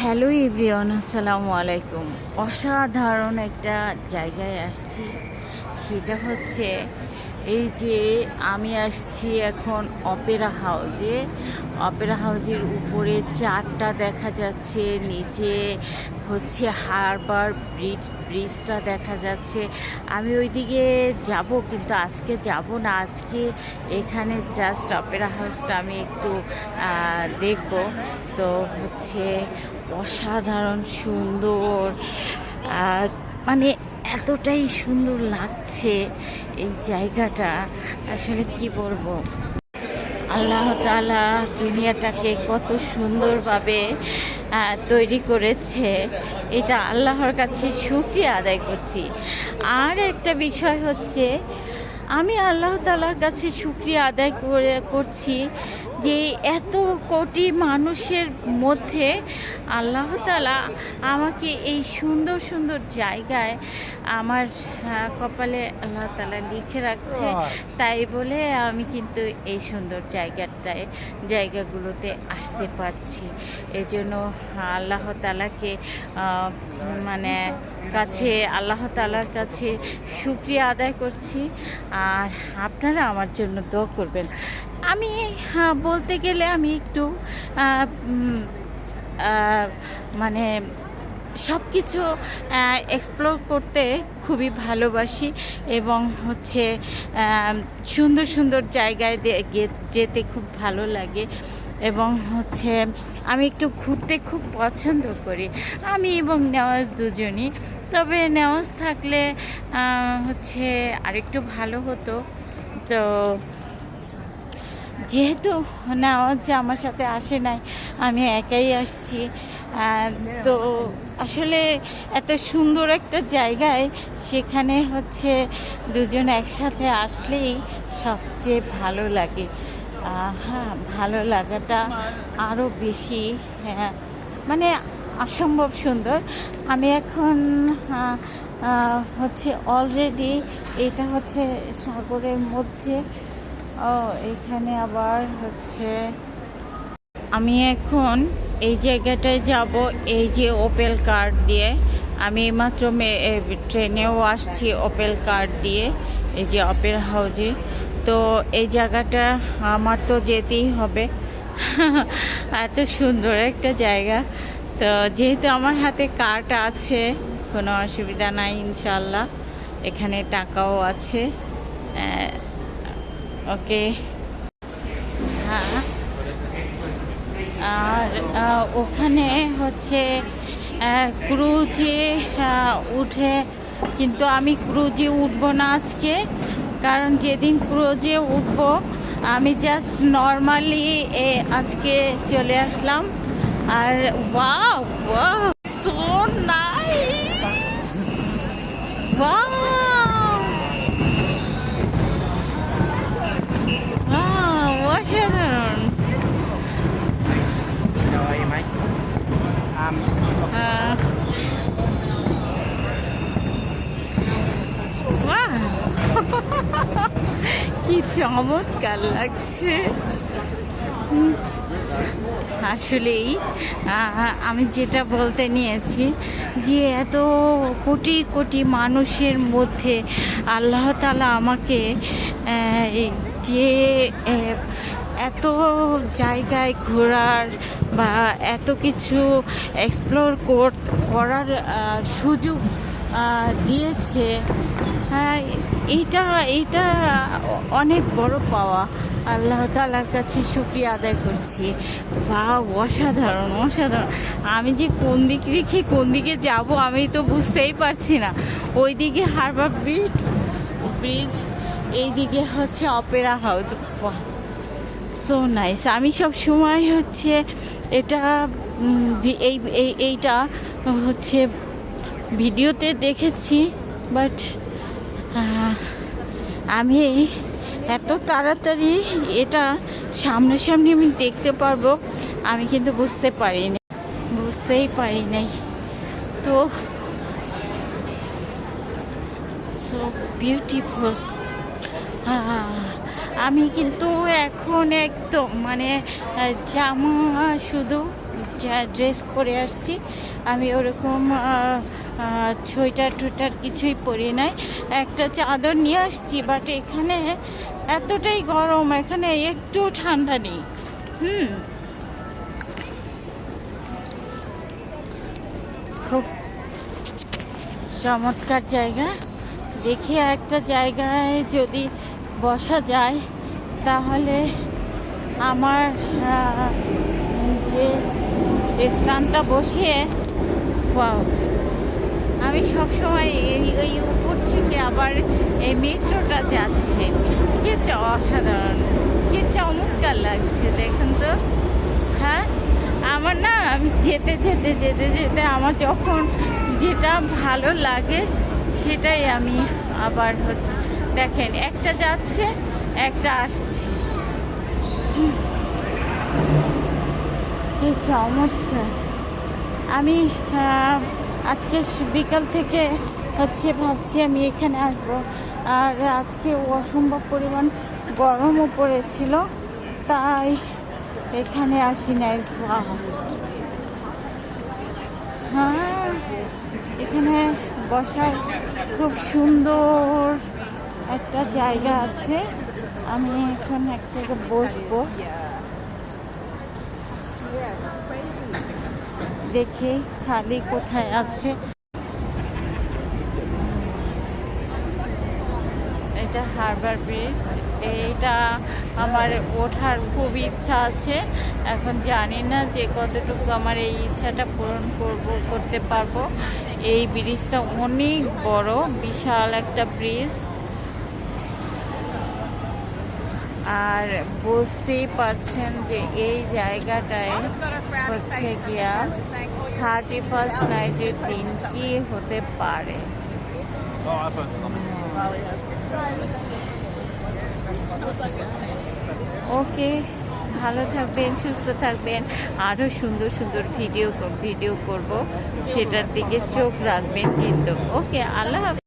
Hello everyone, আসসালামু আলাইকুম। অসাধারণ একটা জায়গায় আসছি, সেটা হচ্ছে এই যে আমি আসছি এখন অপেরা হাউজে। অপেরা হাউজের উপরে চারটা দেখা যাচ্ছে, নিচে হচ্ছে হারবার ব্রিজটা দেখা যাচ্ছে। আমি ওইদিকে যাব, কিন্তু আজকে যাব না। আজকে এখানে জাস্ট অপেরা হাউসটা আমি একটু দেখব। তো হচ্ছে অসাধারণ সুন্দর, মানে এতটাই সুন্দর লাগছে এই জায়গাটা, আসলে কি বলবো। আল্লাহ তাআলা দুনিয়াটাকে কত সুন্দরভাবে তৈরি করেছে, এটা আল্লাহর কাছে শুকরিয়া আদায় করছি। আর একটা বিষয় হচ্ছে, আমি আল্লাহ তাআলার কাছে শুকরিয়া আদায় করছি যে এত কোটি মানুষের মধ্যে আল্লাহ তাআলা আমাকে এই সুন্দর সুন্দর জায়গায় আমার কপালে আল্লাহ তাআলা লিখে রাখছে। তাই বলে আমি কিন্তু এই সুন্দর জায়গাগুলোতে আসতে পারছি। এজন্য আল্লাহ তাআলাকে মানে আল্লাহ তাআলার কাছে শুকরিয়া আদায় করছি। আর আপনারা আমার জন্য দোয়া করবেন। আমি বলতে গেলে আমি একটু মানে সব কিছু এক্সপ্লোর করতে খুবই ভালোবাসি, এবং হচ্ছে সুন্দর সুন্দর জায়গায় যেতে খুব ভালো লাগে, এবং হচ্ছে আমি একটু ঘুরতে খুব পছন্দ করি, আমি এবং নেওয়াজ দুজনই। তবে নেওয়াজ থাকলে হচ্ছে আরেকটু ভালো হতো। তো যেহেতু নেওয়াজ আমার সাথে আসে নাই, আমি একাই আসছি। তো আসলে এত সুন্দর একটা জায়গায় সেখানে হচ্ছে দুজন একসাথে আসলেই সবচেয়ে ভালো লাগে। হ্যাঁ, ভালো লাগাটা আরও বেশি, মানে অসম্ভব সুন্দর। আমি এখন হচ্ছে অলরেডি, এটা হচ্ছে সাগরের মধ্যে। এখানে আবার হচ্ছে আমি এখন এই জায়গাটায় যাব, এই যে ওপেল কার্ড দিয়ে। আমি এইমাত্র ট্রেনেও আসছি ওপেল কার্ড দিয়ে, এই যে অপেরা হাউজে। তো এই জায়গাটা আমার তো যেতেই হবে, এত সুন্দর একটা জায়গা। তো যেহেতু আমার হাতে কার্ড আছে, কোনো অসুবিধা নাই ইনশাল্লাহ। এখানে টাকাও আছে। ওকে, হ্যাঁ। আর ওখানে হচ্ছে ক্রুজে উঠে, কিন্তু আমি ক্রুজে উঠবো না আজকে, কারণ যেদিন ক্রুজে উঠবো আমি জাস্ট নর্মালি আজকে চলে আসলাম। আর wow wow, so nice, wow অসাধারণ। কি চমৎকার লাগছে আসলেই। আমি যেটা বলতে নিয়েছি, যে এত কোটি কোটি মানুষের মধ্যে আল্লাহ তাআলা আমাকে যে এত জায়গায় ঘোরার বা এত কিছু এক্সপ্লোর করার সুযোগ দিয়েছে, হ্যাঁ, এইটা অনেক বড় পাওয়া। আল্লাহ তাআলার কাছে শুকরিয়া আদায় করছি। বাহ, অসাধারণ অসাধারণ। আমি যে কোন দিক রেখে কোন দিকে যাব আমি তো বুঝতেই পারছি না। ওইদিকে হারবার ব্রিজ, এইদিকে হচ্ছে অপেরা হাউস। বাহ, সো নাইস। আমি সব সময় হচ্ছে এটা এইটা হচ্ছে ভিডিওতে দেখেছি, বাট আমি এত তাড়াতাড়ি এটা সামনাসামনি আমি দেখতে পারবো আমি কিন্তু বুঝতেই পারি নাই। তো সো বিউটিফুল। আমি কিন্তু এখন একদম মানে জামা শুধু ড্রেস পরে আসছি। আমি ওরকম সোয়েটার টুইটার কিছুই পরি নাই, একটা চাদর নিয়ে আসছি। বাট এখানে এতটাই গরম, এখানে একটু ঠান্ডা নেই। খুব চমৎকার জায়গা। দেখি একটা জায়গায় যদি বসা যায় তাহলে আমার যে স্থানটা বসিয়ে, ওয়াও, আমি সবসময় এই উপর থেকে আবার এই মেট্রোটা যাচ্ছে, কি অসাধারণ, কি চমৎকার লাগছে দেখুন তো। হ্যাঁ, আমার না, আমি যেতে যেতে যেতে যেতে আমার যখন যেটা ভালো লাগে সেটাই আমি আবার দেখেন, একটা যাচ্ছে একটা আসছে, কি চমৎকার। আমি আজকে বিকাল থেকে ভাবছি আমি এখানে আসবো, আর আজকে অসম্ভব পরিমাণ গরমও পড়েছিল, তাই এখানে আসি নাই। হ্যাঁ, এখানে বসার খুব সুন্দর একটা জায়গা আছে। আমি এখন এক জায়গায় বসবো, দেখি খালি কোথায় আছে। এটা হারবার ব্রিজ, এইটা আমার ওঠার খুব ইচ্ছা আছে। এখন জানি না যে কতটুকু আমার এই ইচ্ছাটা পূরণ করতে পারবো। এই ব্রিজটা অনেক বড়, বিশাল একটা ব্রিজ, আর বুঝতেই পারছেন যে এই জায়গাটায় গিয়া 31st নাইটের দিন কি হতে পারে। ওকে, ভালো থাকবেন, সুস্থ থাকবেন, আরও সুন্দর সুন্দর ভিডিও করব, সেটার দিকে চোখ রাখবেন কিন্তু। ওকে, আল্লাহ হাফেজ।